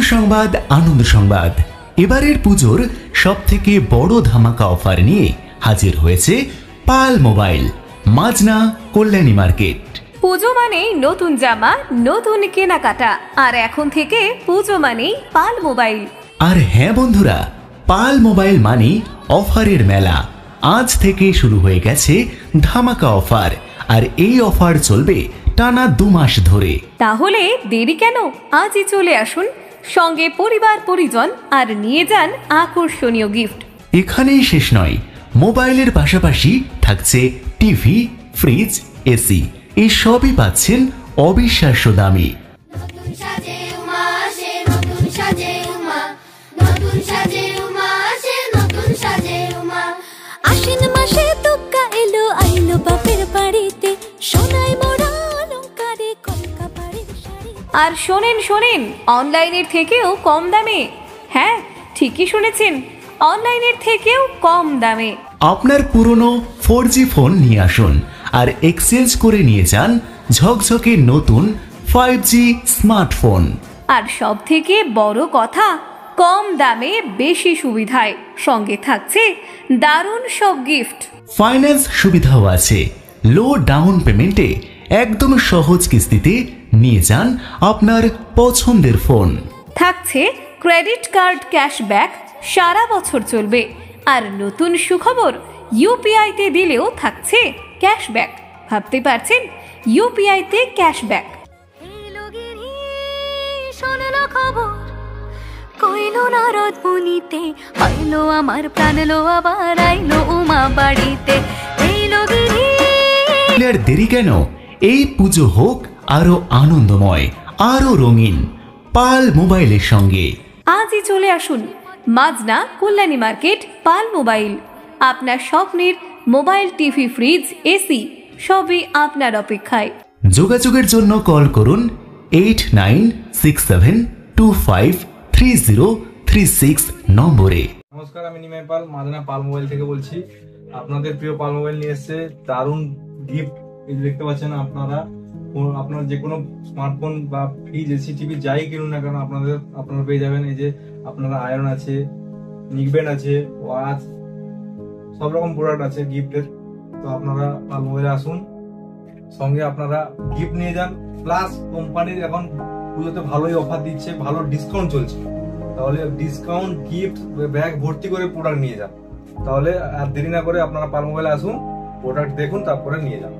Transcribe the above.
সুসংবাদ, আনন্দ সংবাদ। এবারের পুজোর সবথেকে বড় ধামাকা অফার নিয়ে হাজির হয়েছে পাল মোবাইল, মাজনা, কল্যাণী মার্কেট। পুজো মানেই নতুন জামা, নতুন কেনাকাটা, আর এখন থেকে পুজো মানেই পাল মোবাইল। আর হ্যাঁ বন্ধুরা, পাল মোবাইল মানে অফারের মেলা। আজ থেকে শুরু হয়ে গেছে ধামাকা অফার, আর এই অফার চলবে টানা 2 মাস ধরে। তাহলে দেরি কেন? আজই চলে আসুন, সঙ্গে পরিবার পরিজন, আর নিয়ে যান আকর্ষণীয় গিফট। এখানেই শেষ নয়, মোবাইলের পাশাপাশি থাকছে টিভি, ফ্রিজ, এসি, এই সবই পাচ্ছেন অবিশ্বাস্য দামে। আর শোনেন শোনেন, অনলাইনের থেকেও কম দামে। হ্যাঁ, ঠিকই শুনেছেন, অনলাইনের থেকেও কম দামে। আপনার পুরনো 4G ফোন নিয়ে আসুন আর এক্সচেঞ্জ করে নিয়ে যান ঝকঝকে নতুন 5G স্মার্টফোন। আর সব থেকে বড় কথা, কম দামে বেশি সুবিধায়, সঙ্গে থাকছে দারুণ সব গিফট। ফাইন্যান্স সুবিধাও আছে। লো ডাউন পেমেন্টে একদম সহজ কিস্তিতে নিয়ে যান আপনার পছন্দের ফোন। থাকছে ক্রেডিট কার্ড ক্যাশব্যাক, সারা বছর চলবে। আর নতুন সুখবর, ইউপিআইতে দিলেও থাকছে ক্যাশব্যাক। ভাবতে পারছেন, ইউপিআইতে ক্যাশব্যাক। কইলো নারদ মুনিতে, আইলো আমার প্রাণ লো, আবার আইলো উমা বাড়িতে। আর দেরি কেন? এই পুজো হোক আরো আনন্দময়, আরো রঙিন পাল মোবাইলের সঙ্গে। আজই চলে আসুন মাজনা, কল্যাণী মার্কেট, পাল মোবাইল। আপনার স্বপ্নের মোবাইল, টিভি, ফ্রিজ, এসি সবই আপনার অপেক্ষায়। যোগাযোগের জন্য কল করুন 8967253036 নম্বরে। নমস্কার, আমি নিমাই পাল, মাজনা পাল মোবাইল থেকে বলছি। আপনাদের প্রিয় পাল মোবাইল নিয়ে এসেছে দারুণ গিফট। এই দেখতে পাচ্ছেন আপনারা, আপনার যে কোনো স্মার্টফোন বা ফ্রিজ, এসি, টিভি যাই কিনুন না কেন আপনারা পেয়ে যাবেন। এই যে আপনারা আয়রন আছে, নিকব্যান্ড আছে, ওয়াচ, সব রকম প্রোডাক্ট আছে গিফটের। তো আপনারা পাল মোবাইলে আসুন, সঙ্গে আপনারা গিফট নিয়ে যান। প্লাস কোম্পানির এখন পুজোতে ভালোই অফার দিচ্ছে, ভালো ডিসকাউন্ট চলছে। তাহলে ডিসকাউন্ট, গিফট, ব্যাগ ভর্তি করে প্রোডাক্ট নিয়ে যান। তাহলে আর দেরি না করে আপনারা পাল মোবাইলে আসুন, প্রোডাক্ট দেখুন, তারপরে নিয়ে যান।